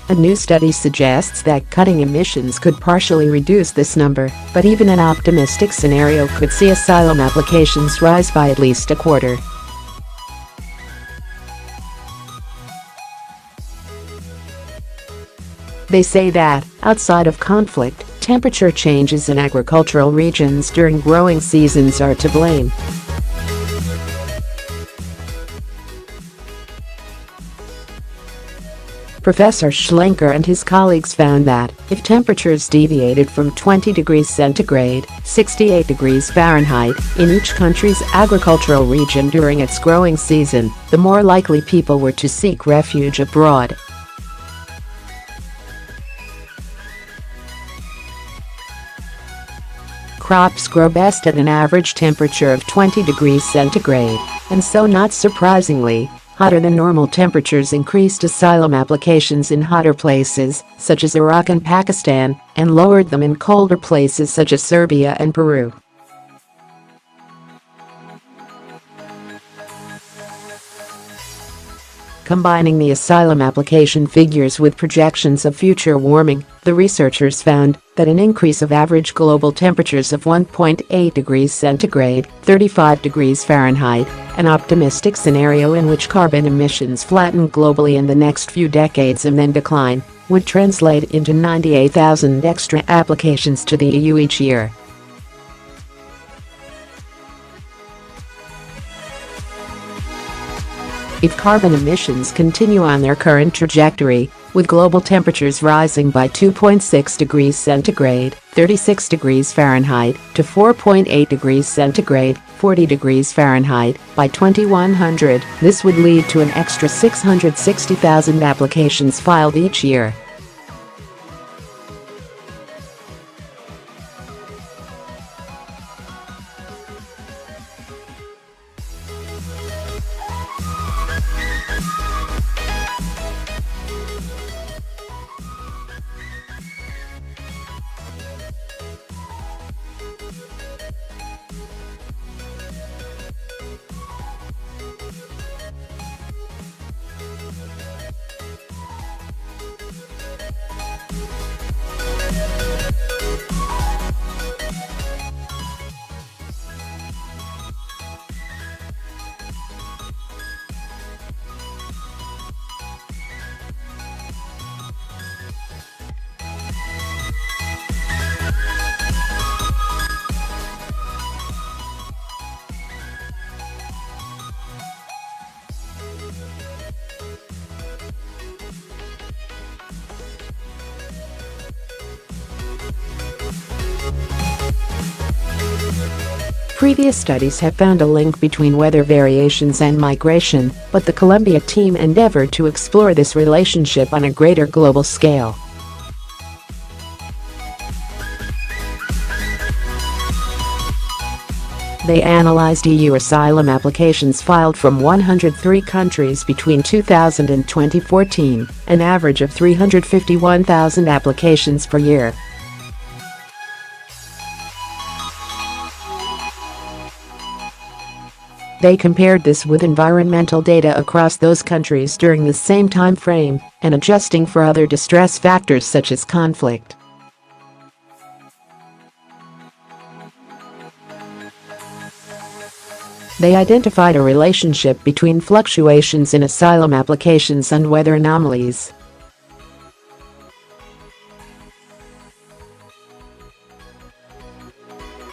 A new study suggests that cutting emissions could partially reduce this number, but even an optimistic scenario could see asylum applications rise by at least a quarter. They say that, outside of conflict, temperature changes in agricultural regions during growing seasons are to blame. Professor Schlenker and his colleagues found that, if temperatures deviated from 20 degrees centigrade (68 degrees Fahrenheit) in each country's agricultural region during its growing season, the more likely people were to seek refuge abroad. Crops grow best at an average temperature of 20 degrees centigrade, and so not surprisingly, hotter than normal temperatures increased asylum applications in hotter places, such as Iraq and Pakistan, and lowered them in colder places such as Serbia and Peru. Combining the asylum application figures with projections of future warming, the researchers found that an increase of average global temperatures of 1.8 degrees centigrade (35 degrees Fahrenheit), an optimistic scenario in which carbon emissions flatten globally in the next few decades and then decline, would translate into 98,000 extra applications to the EU each year. If carbon emissions continue on their current trajectory, with global temperatures rising by 2.6 degrees centigrade (36 degrees Fahrenheit) to 4.8 degrees centigrade (40 degrees Fahrenheit) by 2100, this would lead to an extra 660,000 applications filed each year. Previous studies have found a link between weather variations and migration, but the Columbia team endeavored to explore this relationship on a greater global scale. They analyzed EU asylum applications filed from 103 countries between 2000 and 2014, an average of 351,000 applications per year. They compared this with environmental data across those countries during the same time frame, and adjusting for other distress factors such as conflict. They identified a relationship between fluctuations in asylum applications and weather anomalies.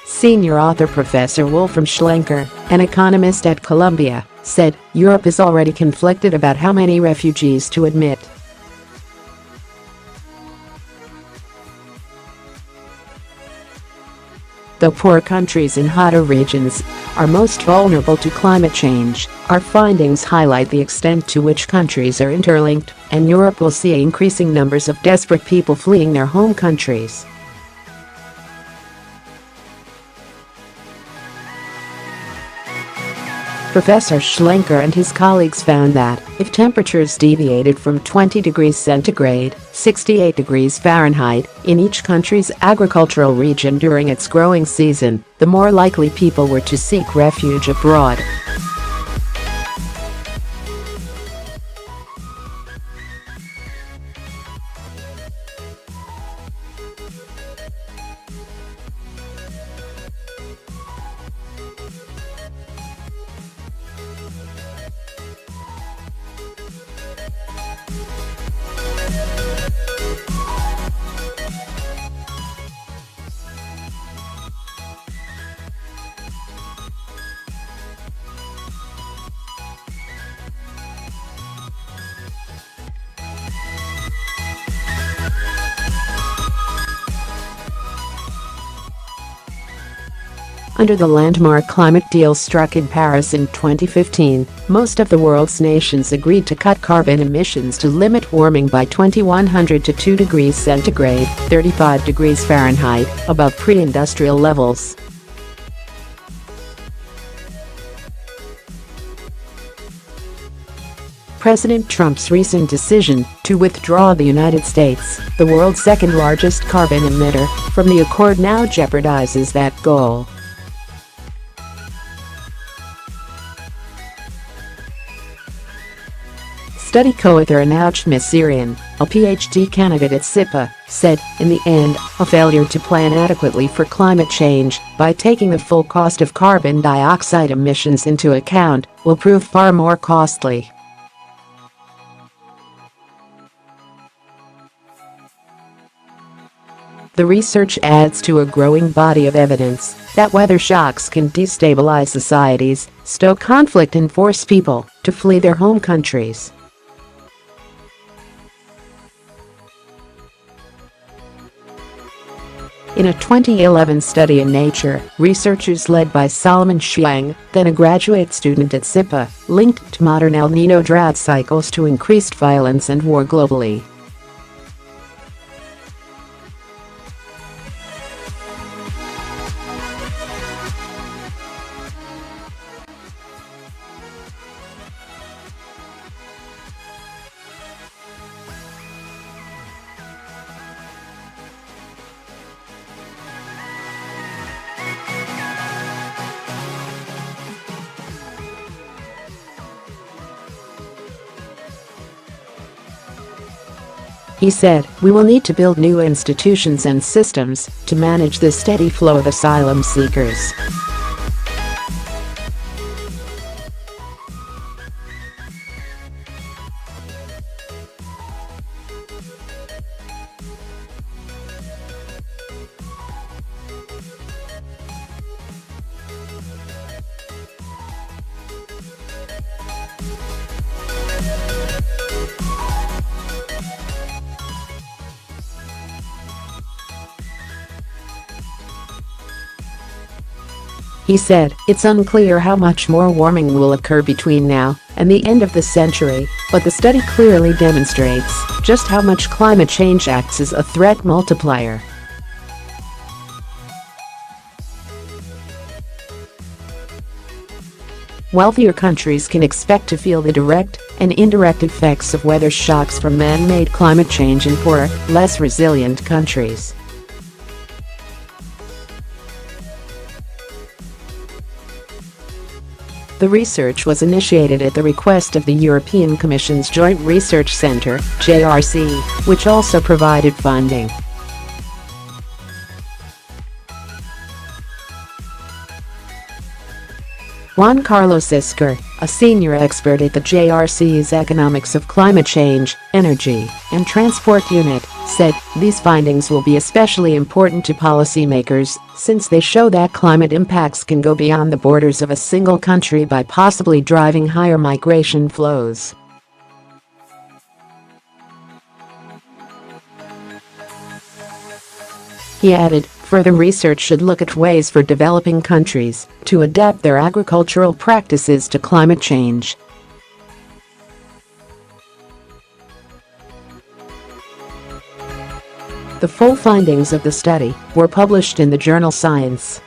Senior author Professor Wolfram Schlenker, an economist at Columbia, said, "Europe is already conflicted about how many refugees to admit. Though poor countries in hotter regions are most vulnerable to climate change, our findings highlight the extent to which countries are interlinked, and Europe will see increasing numbers of desperate people fleeing their home countries." Professor Schlenker and his colleagues found that, if temperatures deviated from 20 degrees centigrade (68 degrees Fahrenheit) in each country's agricultural region during its growing season, the more likely people were to seek refuge abroad. Under the landmark climate deal struck in Paris in 2015, most of the world's nations agreed to cut carbon emissions to limit warming by 2100 to 2 degrees centigrade, 35 degrees Fahrenheit, above pre-industrial levels. President Trump's recent decision to withdraw the United States, the world's second-largest carbon emitter, from the accord now jeopardizes that goal. Study co-author Najm, a PhD candidate at SIPA, said, in the end, a failure to plan adequately for climate change by taking the full cost of carbon dioxide emissions into account will prove far more costly. The research adds to a growing body of evidence that weather shocks can destabilize societies, stoke conflict and force people to flee their home countries. In a 2011 study in Nature, researchers led by Solomon Chiang, then a graduate student at SIPA, linked modern El Niño drought cycles to increased violence and war globally. He said, "We will need to build new institutions and systems to manage the steady flow of asylum seekers." He said, "It's unclear how much more warming will occur between now and the end of the century, but the study clearly demonstrates just how much climate change acts as a threat multiplier." Wealthier countries can expect to feel the direct and indirect effects of weather shocks from man-made climate change in poorer, less resilient countries. The research was initiated at the request of the European Commission's Joint Research Centre, JRC, which also provided funding. Juan Carlos Isker, a senior expert at the JRC's Economics of Climate Change, Energy, and Transport Unit, said, "These findings will be especially important to policymakers since they show that climate impacts can go beyond the borders of a single country by possibly driving higher migration flows." He added, "Further research should look at ways for developing countries to adapt their agricultural practices to climate change." The full findings of the study were published in the journal Science.